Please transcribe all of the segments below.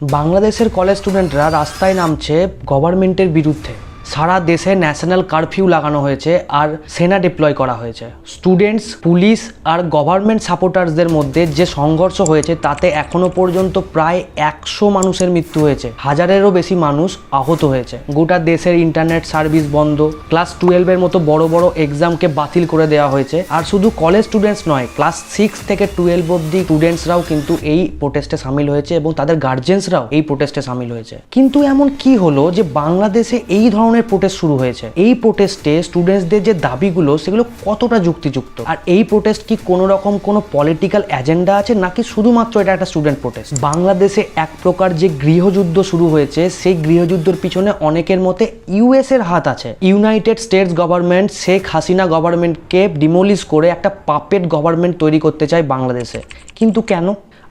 বাংলাদেশের কলেজ স্টুডেন্টরা রাস্তায় নামছে গভর্নমেন্টের বিরুদ্ধে। সারা দেশে ন্যাশনাল কারফিউ লাগানো হয়েছে আর সেনা ডিপ্লয় করা হয়েছে। স্টুডেন্টস, পুলিশ আর গভর্নমেন্ট সাপোর্টার্সদের মধ্যে যে সংঘর্ষ হয়েছে তাতে এখনো পর্যন্ত প্রায় 100 মানুষের মৃত্যু হয়েছে, হাজারেরও বেশি মানুষ আহত হয়েছে। গোটা দেশের ইন্টারনেট সার্ভিস বন্ধ, ক্লাস 12-এর মতো বড় বড় এক্সামকে বাতিল করে দেওয়া হয়েছে। আর শুধু কলেজ স্টুডেন্টস নয়, ক্লাস 6 থেকে 12 অবধি স্টুডেন্টসরাও কিন্তু এই প্রোটেস্টে সামিল হয়েছে এবং তাদের গার্জেন্সরাও এই প্রোটেস্টে সামিল হয়েছে। কিন্তু এমন কি হলো যে বাংলাদেশে এই ধরনের প্রোটেস্ট শুরু হয়েছে? এই প্রোটেস্টে স্টুডেন্টসদের যে দাবিগুলো সেগুলো কতটা যুক্তিযুক্ত? আর এই প্রোটেস্ট কি কোনো রকম কোনো পলিটিক্যাল এজেন্ডা আছে নাকি শুধুমাত্র এটা একটা স্টুডেন্ট প্রোটেস্ট? বাংলাদেশে এক প্রকার যে গৃহযুদ্ধ শুরু হয়েছে, সেই গৃহযুদ্ধের পিছনে অনেকের মতে ইউএস এর হাত আছে। United states government Sheikh Hasina গভর্নমেন্টকে ডিমোলিশ করে একটা পাপেট গভর্নমেন্ট তৈরি করতে চায় বাংলাদেশে। কিন্তু কেন?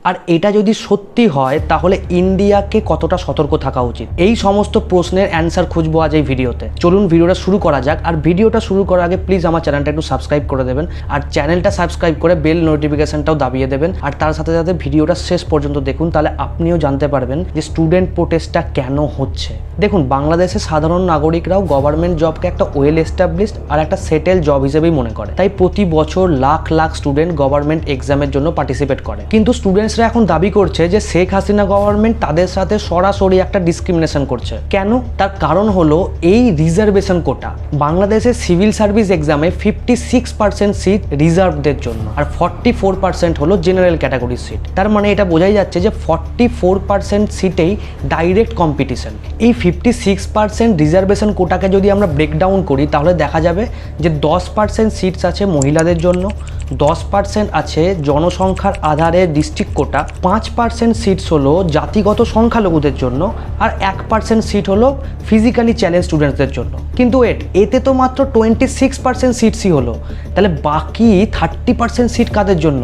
আর এটা যদি সত্যি হয় তাহলে ইন্ডিয়াকে কতটা সতর্ক থাকা উচিত? এই সমস্ত প্রশ্নের অ্যান্সার খুঁজবো আজ এই ভিডিওতে। চলুন ভিডিওটা শুরু করা যাক। আর ভিডিওটা শুরু করার আগে প্লিজ আমার চ্যানেলটা একটু সাবস্ক্রাইব করে দেবেন, আর চ্যানেলটা সাবস্ক্রাইব করে বেল নোটিফিকেশনটাও দাবিয়ে দেবেন। আর তার সাথে সাথে ভিডিওটা শেষ পর্যন্ত দেখুন, তাহলে আপনিও জানতে পারবেন যে স্টুডেন্ট প্রোটেস্টটা কেন হচ্ছে। দেখুন, বাংলাদেশের সাধারণ নাগরিকরাও গভর্নমেন্ট জবকে একটা ওয়েল এস্টাবলিশড আর একটা সেটেল জব হিসেবেই মনে করে। তাই প্রতি বছর লাখ লাখ স্টুডেন্ট গভর্নমেন্ট এক্সামের জন্য পার্টিসিপেট করে। কিন্তু স্টুডেন্টসরা এখন দাবি করছে যে শেখ হাসিনা গভর্নমেন্ট তাদের সাথে সরাসরি একটা ডিসক্রিমিনেশন করছে। কেন? তার কারণ হলো এই রিজার্ভেশন কোটা। বাংলাদেশের সিভিল সার্ভিস এক্সামে 56% সিট রিজার্ভদের জন্য আর 44% হলো জেনারেল ক্যাটাগরির সিট। তার মানে এটা বোঝাই যাচ্ছে যে 44% সিটেই ডাইরেক্ট কম্পিটিশন। এই 56% রিজার্ভেশন কোটাকে যদি আমরা ব্রেকডাউন করি তাহলে দেখা যাবে যে 10% সিটস আছে মহিলাদের জন্য, 10% আছে জনসংখ্যার আধারে ডিস্ট্রিক্ট কোটা, 5% সিটস হলো জাতিগত সংখ্যালঘুদের জন্য, আর 1% সিট হলো ফিজিক্যালি চ্যালেঞ্জ স্টুডেন্টসদের জন্য। কিন্তু এতে তো মাত্র 26% সিটসই হলো, তাহলে বাকি 30% সিট কাদের জন্য?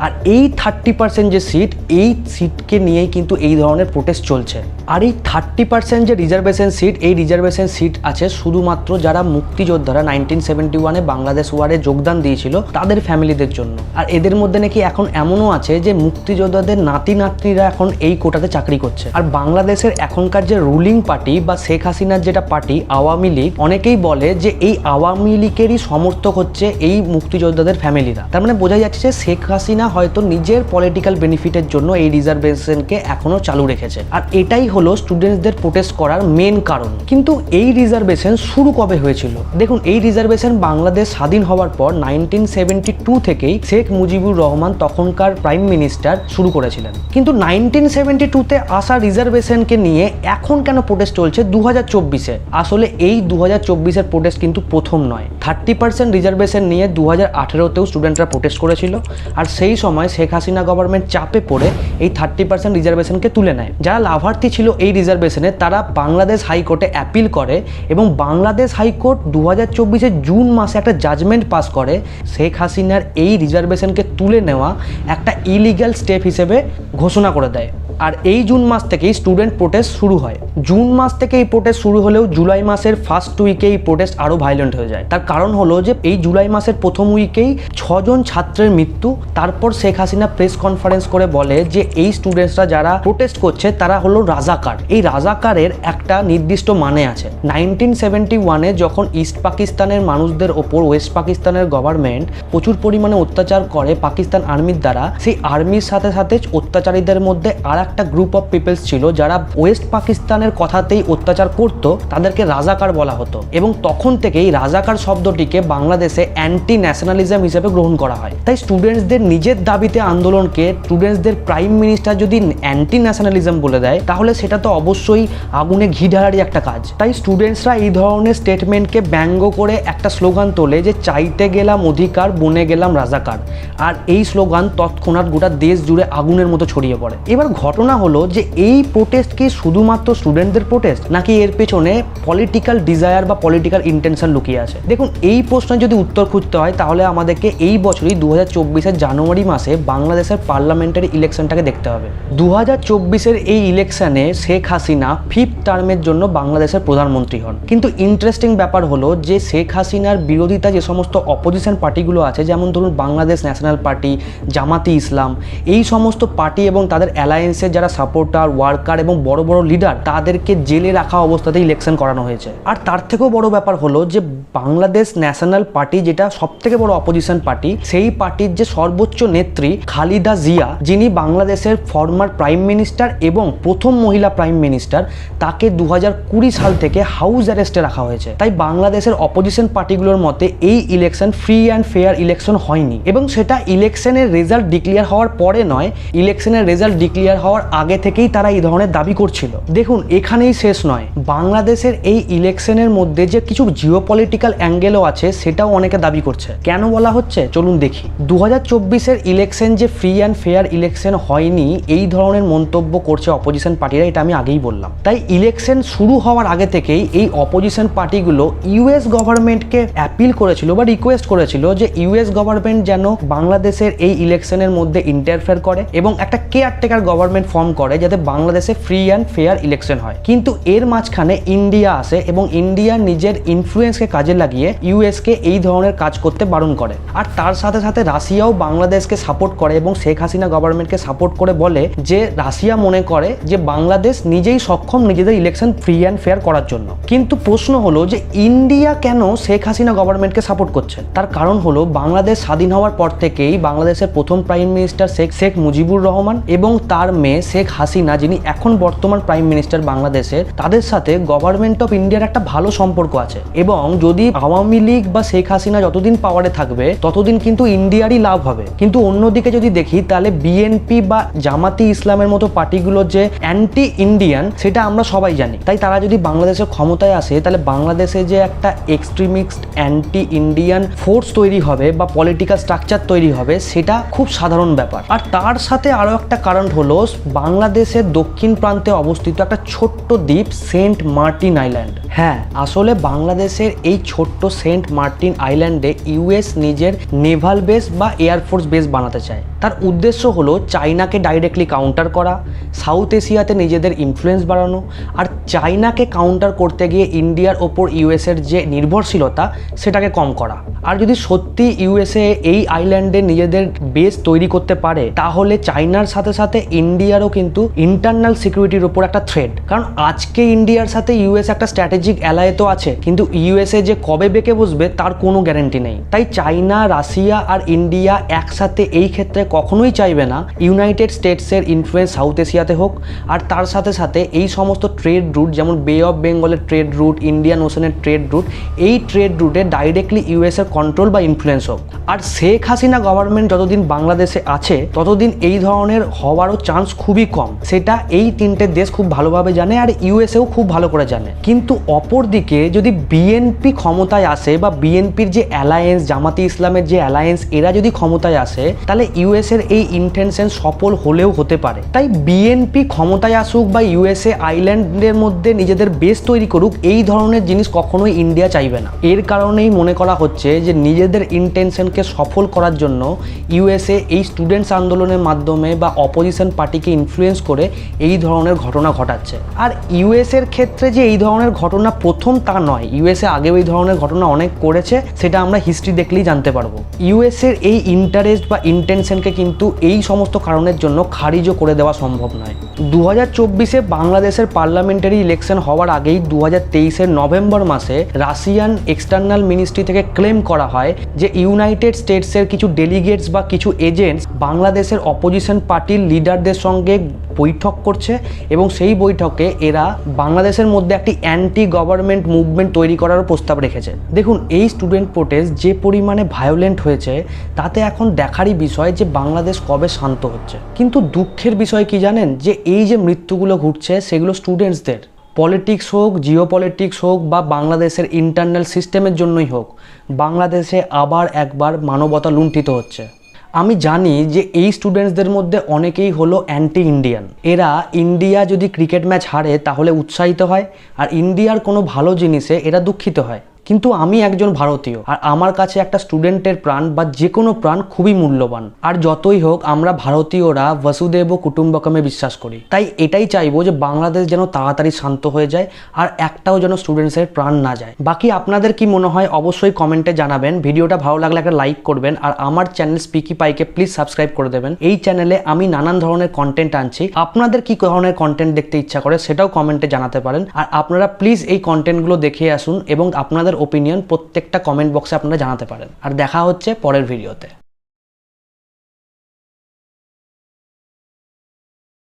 আর এই 30% যে সিট, এই সিটকে নিয়েই কিন্তু এই ধরনের প্রোটেস্ট চলছে। আর এই 30% যে রিজার্ভেশন সিট, এই রিজার্ভেশন সিট আছে শুধুমাত্র যারা মুক্তিযোদ্ধারা 1971-এ বাংলাদেশ ওয়ারে যোগদান দিয়েছিল তাদের ফ্যামিলিদের জন্য। আর এদের মধ্যে নাকি এখন এমনও আছে যে মুক্তিযোদ্ধাদের নাতি নাতনিরা এখন এই কোটাতে চাকরি করছে। আর বাংলাদেশের এখনকার যে রুলিং পার্টি বা শেখ হাসিনার যেটা পার্টি আওয়ামী লীগ, অনেকেই বলে যে এই আওয়ামী লীগেরই সমর্থক হচ্ছে এই মুক্তিযোদ্ধাদের ফ্যামিলিরা। তার মানে বোঝা যাচ্ছে যে শেখ হাসিনা হয়তো নিজের পলিটিক্যাল বেনিফিটের জন্য এই রিজার্ভেশনকে এখনো চালু রেখেছে। আর এটাই হলো স্টুডেন্টসদের প্রোটেস্ট করার মেন কারণ। কিন্তু এই রিজার্ভেশন শুরু কবে হয়েছিল? দেখুন, এই রিজার্ভেশন বাংলাদেশ স্বাধীন হওয়ার পর 1972 থেকেই শেখ মুজিবুর রহমান তখনকার প্রাইম মিনিস্টার শুরু করেছিলেন। কিন্তু 1972-তে আসা রিজার্ভেশনকে নিয়ে এখন কেন প্রোটেস্ট চলছে 2024-এ? আসলে এই 2024-এর প্রোটেস্ট কিন্তু প্রথম নয়। 30% রিজার্ভেশন নিয়ে 2018-তেও স্টুডেন্টরা প্রোটেস্ট করেছিল। আর সেই সময় শেখ হাসিনা গভর্নমেন্ট চাপে পড়ে এই 30% রিজার্ভেশনকে তুলে নেয়। যারা লাভার্থী ছিল এই রিজার্ভেশনে তারা বাংলাদেশ হাইকোর্টে অ্যাপিল করে এবং বাংলাদেশ হাইকোর্ট 2024-এর জুন মাসে একটা জাজমেন্ট পাস করে শেখ হাসিনার এই রিজার্ভেশনকে তুলে নেওয়া একটা ইলিগ্যাল স্টেপ হিসেবে ঘোষণা করে দেয়। আর এই জুন মাস থেকেই স্টুডেন্ট প্রোটেস্ট শুরু হয়। জুন মাস থেকে এই প্রোটেস্ট শুরু হলেও জুলাই মাসের ফার্স্ট উইকে এই প্রোটেস্ট আরও ভায়োলেন্ট হয়ে যায়। তার কারণ হলো যে এই জুলাই মাসের প্রথম উইকেই 6 জন ছাত্রের মৃত্যু। তারপর শেখ হাসিনা প্রেস কনফারেন্স করে বলে যে এই স্টুডেন্টসরা যারা প্রোটেস্ট করছে তারা হলো রাজাকার। এই রাজাকারের একটা নির্দিষ্ট মানে আছে। 1971-এ যখন ইস্ট পাকিস্তানের মানুষদের ওপর ওয়েস্ট পাকিস্তানের গভর্নমেন্ট প্রচুর পরিমাণে অত্যাচার করে পাকিস্তান আর্মির দ্বারা, সেই আর্মির সাথে সাথে অত্যাচারীদের মধ্যে আর একটা গ্রুপ অফ পিপলস ছিল যারা ওয়েস্ট পাকিস্তানের কথাতেই অত্যাচার করত, তাদেরকে রাজাকার বলা হতো। এবং তখন থেকেই রাজাকার শব্দটিকে বাংলাদেশে অ্যান্টি ন্যাশনালিজম হিসেবে গ্রহণ করা হয়। তাই স্টুডেন্টসদের নিজের দাবিতে আন্দোলনকে স্টুডেন্টসদের প্রাইম মিনিস্টার যদি অ্যান্টি ন্যাশনালিজম বলে দেয় তাহলে সেটা তো অবশ্যই আগুনে ঘি ঢালারই একটা কাজ। তাই স্টুডেন্টসরা এই ধরনের স্টেটমেন্টকে ব্যঙ্গ করে একটা স্লোগান তোলে যে চাইতে গেলাম অধিকার, বনে গেলাম রাজাকার। আর এই স্লোগান তৎক্ষণাৎ গোটা দেশ জুড়ে আগুনের মতো ছড়িয়ে পড়ে। এবার ঘটনা হলো যে এই প্রোটেস্ট কি শুধুমাত্র স্টুডেন্টদের প্রোটেস্ট নাকি এর পেছনে পলিটিক্যাল ডিজায়ার বা পলিটিক্যাল ইন্টেনশন লুকিয়ে আছে? দেখুন, এই প্রশ্নের যদি উত্তর খুঁজতে হয় তাহলে আমাদেরকে এই বছরই 2024-এর জানুয়ারি মাসে বাংলাদেশের পার্লামেন্টারি ইলেকশনটাকে দেখতে হবে। 2024-এর এই ইলেকশনে শেখ হাসিনা 5th টার্মের জন্য বাংলাদেশের প্রধানমন্ত্রী হন। কিন্তু ইন্টারেস্টিং ব্যাপার হলো যে শেখ হাসিনার বিরোধিতা যে সমস্ত অপোজিশন পার্টিগুলো আছে, যেমন ধরুন বাংলাদেশ ন্যাশনাল পার্টি, জামাতি ইসলাম, এই সমস্ত পার্টি এবং তাদের অ্যালায়েন্সে পুলিশের যারা সাপোর্টার, ওয়ার্কার এবং বড় বড় লিডার, তাদেরকে জেলে রাখা অবস্থাতে ইলেকশন করানো হয়েছে। আর তার থেকেও বড় ব্যাপার হলো যে বাংলাদেশ ন্যাশনাল পার্টি, যেটা সব থেকে বড় অপোজিশন পার্টি, সেই পার্টির যে সর্বোচ্চ নেত্রী খালিদা জিয়া, যিনি বাংলাদেশের ফর্মার প্রাইম মিনিস্টার এবং প্রথম মহিলা প্রাইম মিনিস্টার, তাকে 2020 সাল থেকে হাউস অ্যারেস্টে রাখা হয়েছে। তাই বাংলাদেশের অপোজিশন পার্টিগুলোর মতে এই election free and fair election হয়নি, এবং সেটা ইলেকশনের রেজাল্ট ডিক্লেয়ার হওয়ার পরে নয়, ইলেকশনের রেজাল্ট ডিক্লেয়ার হওয়ার আগে থেকেই তারা এই ধরনের দাবি করছিল। দেখুন, এখানেই শেষ নয়, বাংলাদেশের এই ইলেকশনের মধ্যে যে কিছু জিওপলিটিক্যাল অ্যাঙ্গেলও আছে সেটাও অনেকে দাবি করছে। কেন বলা হচ্ছে চলুন দেখি। 2024-এর ইলেকশন যে ফ্রি অ্যান্ড ফেয়ার ইলেকশন হয়নি, এই ধরনের মন্তব্য করছে অপোজিশন পার্টিরা, এটা আমি আগেই বললাম। তাই ইলেকশন শুরু হওয়ার আগে থেকেই এই অপোজিশন পার্টিগুলো ইউএস গভর্নমেন্টকে অ্যাপিল করেছিল বা রিকোয়েস্ট করেছিল যে ইউএস গভর্নমেন্ট যেন বাংলাদেশের এই ইলেকশনের মধ্যে ইন্টারফেয়ার করে এবং একটা কেয়ারটেকার গভর্নমেন্ট ফর্ম করে যাতে বাংলাদেশে ফ্রি অ্যান্ড ফেয়ার ইলেকশন হয়। কিন্তু এর মাঝখানে ইন্ডিয়া আসে এবং ইন্ডিয়া নিজের ইনফ্লুয়েন্সকে কাজে লাগিয়ে ইউএসকে এই ধরনের কাজ করতে বারণ করে। আর তার সাথে সাথে রাশিয়াও বাংলাদেশকে সাপোর্ট করে এবং শেখ হাসিনা গভর্নমেন্টকে সাপোর্ট করে বলে যে রাশিয়া মনে করে যে বাংলাদেশ নিজেই সক্ষম নিজেদের ইলেকশন ফ্রি অ্যান্ড ফেয়ার করার জন্য। কিন্তু প্রশ্ন হলো যে ইন্ডিয়া কেন শেখ হাসিনা গভর্নমেন্টকে সাপোর্ট করছে? তার কারণ হলো বাংলাদেশ স্বাধীন হওয়ার পর থেকেই বাংলাদেশের প্রথম প্রাইম মিনিস্টার শেখ মুজিবুর রহমান এবং তার মেয়ে শেখ হাসিনা, যিনি এখন বর্তমান প্রাইম মিনিস্টার বাংলাদেশের, তাদের সাথে গভর্নমেন্ট অফ ইন্ডিয়ার একটা ভালো সম্পর্ক আছে। এবং যদি আওয়ামী লীগ বা শেখ হাসিনা যতদিন পাওয়ারে থাকবে ততদিন কিন্তু ইন্ডিয়ারই লাভ হবে। কিন্তু অন্যদিকে যদি দেখি তাহলে বিএনপি বা জামাতি ইসলামের মতো পার্টিগুলো যে অ্যান্টি ইন্ডিয়ান সেটা আমরা সবাই জানি। তাই তারা যদি বাংলাদেশের ক্ষমতায় আসে তাহলে বাংলাদেশে যে একটা এক্সট্রিমিস্ট অ্যান্টি ইন্ডিয়ান ফোর্স তৈরি হবে বা পলিটিক্যাল স্ট্রাকচার তৈরি হবে, সেটা খুব সাধারণ ব্যাপার। আর তার সাথে আরও একটা কারণ হলো বাংলাদেশের দক্ষিণ প্রান্তে অবস্থিত একটা ছোট্ট দ্বীপ সেন্ট মার্টিন আইল্যান্ড। হ্যাঁ, আসলে বাংলাদেশের এই ছোট্ট সেন্ট মার্টিন আইল্যান্ডে ইউএস নিজের নেভাল বেস বা এয়ারফোর্স বেস বানাতে চায়। তার উদ্দেশ্য হলো চায়নাকে ডাইরেক্টলি কাউন্টার করা, সাউথ এশিয়াতে নিজেদের ইনফ্লুয়েন্স বাড়ানো, আর চায়নাকে কাউন্টার করতে গিয়ে ইন্ডিয়ার ওপর ইউএসের যে নির্ভরশীলতা সেটাকে কম করা। আর যদি সত্যি ইউএসএ এই আইল্যান্ডে নিজেদের বেস তৈরি করতে পারে তাহলে চায়নার সাথে সাথে ইন্ডিয়ারও কিন্তু ইন্টারনাল সিকিউরিটির ওপর একটা থ্রেট। কারণ আজকে ইন্ডিয়ার সাথে ইউএস একটা স্ট্র্যাটেজিক অ্যালায় তো আছে, কিন্তু ইউএসএ যে কবে বেঁকে বসবে তার কোনো গ্যারান্টি নেই। তাই চায়না, রাশিয়া আর ইন্ডিয়া একসাথে এই ক্ষেত্রে কখনোই চাইবে না ইউনাইটেড স্টেটসের ইনফ্লুয়েন্স সাউথ এশিয়াতে হোক। আর তার সাথে সাথে এই সমস্ত ট্রেড রুট, যেমন বে অফ বেঙ্গলের ট্রেড রুট, ইন্ডিয়ান ওশানের ট্রেড রুট, এই ট্রেড রুটে ডাইরেক্টলি ইউএসের কন্ট্রোল বা ইনফ্লুয়েন্স হোক। আর শেখ হাসিনা গভর্নমেন্ট যতদিন বাংলাদেশে আছে ততদিন এই ধরনের হওয়ারও চান্স খুবই কম। সেটা এই তিনটে দেশ খুব ভালোভাবে জানে আর ইউএসএও খুব ভালো করে জানে। কিন্তু অপরদিকে যদি বিএনপি ক্ষমতায় আসে বা বিএনপির যে অ্যালায়েন্স, জামাতি ইসলামের যে অ্যালায়েন্স, এরা যদি ক্ষমতায় আসে তাহলে ইউএসএর এই ইন্টেনশন সফল হলেও হতে পারে। তাই বিএনপি ক্ষমতায় আসুক বা ইউএসএ আইল্যান্ডের মধ্যে নিজেদের বেস তৈরি করুক, এই ধরনের জিনিস কখনোই ইন্ডিয়া চাইবে না। এর কারণেই মনে করা হচ্ছে যে নিজেদের ইন্টেনশনকে সফল করার জন্য ইউএসএ এই স্টুডেন্টস আন্দোলনের মাধ্যমে বা অপোজিশন পার্টিকে ইনফ্লুয়েন্স করে এই ধরনের ঘটনা ঘটাচ্ছে। আর ইউএসএর ক্ষেত্রে যে এই ধরনের ঘটনা প্রথম তা নয়, ইউএসএ আগেও এই ধরনের ঘটনা অনেক করেছে, সেটা আমরা হিস্ট্রি দেখলেই জানতে পারবো। ইউএসএর এই ইন্টারেস্ট বা ইন্টেনশনকে কিন্তু এই সমস্ত কারণের জন্য খারিজও করে দেওয়া সম্ভব নয়। 2024-এ বাংলাদেশের পার্লামেন্টারি ইলেকশন হওয়ার আগেই 2023-এর নভেম্বর মাসে রাশিয়ান এক্সটার্নাল মিনিস্ট্রি থেকে ক্লেম করা হয় যে ইউনাইটেড স্টেটসের কিছু ডেলিগেটস বা কিছু এজেন্টস বাংলাদেশের অপোজিশন পার্টির লিডারদের সঙ্গে বৈঠক করছে এবং সেই বৈঠকে এরা বাংলাদেশের মধ্যে একটি অ্যান্টি গভর্নমেন্ট মুভমেন্ট তৈরি করার প্রস্তাব রেখেছে। দেখুন, এই স্টুডেন্ট প্রোটেস্ট যে পরিমাণে ভায়োলেন্ট হয়েছে তাতে এখন দেখারই বিষয় যে বাংলাদেশ কবে শান্ত হচ্ছে। কিন্তু দুঃখের বিষয় কি জানেন, যে এই যে মৃত্যুগুলো ঘটছে সেগুলো স্টুডেন্টসদের, পলিটিক্স হোক, জিওপলিটিক্স হোক বা বাংলাদেশের ইন্টারনাল সিস্টেমের জন্যই হোক, বাংলাদেশে আবার একবার মানবতা লুণ্ঠিত হচ্ছে। আমি জানি যে এই স্টুডেন্টসদের মধ্যে অনেকেই হলো অ্যান্টি ইন্ডিয়ান। এরা ইন্ডিয়া যদি ক্রিকেট ম্যাচ হারে তাহলে উৎসাহিত হয় আর ইন্ডিয়ার কোনো ভালো জিনিসে এরা দুঃখিত হয়। কিন্তু আমি একজন ভারতীয় আর আমার কাছে একটা স্টুডেন্টের প্রাণ বা যে কোনো প্রাণ খুবই মূল্যবান। আর যতই হোক আমরা ভারতীয়রা বসুদেব কুটুম্বকমে বিশ্বাস করি, তাই এটাই চাইবো যে বাংলাদেশ যেন তাড়াতাড়ি শান্ত হয়ে যায় আর একটাও যেন স্টুডেন্টসের প্রাণ না যায়। বাকি আপনাদের কি মনে হয় অবশ্যই কমেন্টে জানাবেন। ভিডিওটা ভালো লাগলে একটা লাইক করবেন আর আমার চ্যানেল স্পিকি পাইকে প্লিজ সাবস্ক্রাইব করে দেবেন। এই চ্যানেলে আমি নানান ধরনের কন্টেন্ট আনছি, আপনাদের কি ধরনের কন্টেন্ট দেখতে ইচ্ছা করে সেটাও কমেন্টে জানাতে পারেন। আর আপনারা প্লিজ এই কন্টেন্টগুলো দেখে আসুন এবং আপনাদের ওপিনিয়ন প্রত্যেকটা কমেন্ট বক্সে আপনারা জানাতে পারেন। আর দেখা হচ্ছে পরের ভিডিওতে।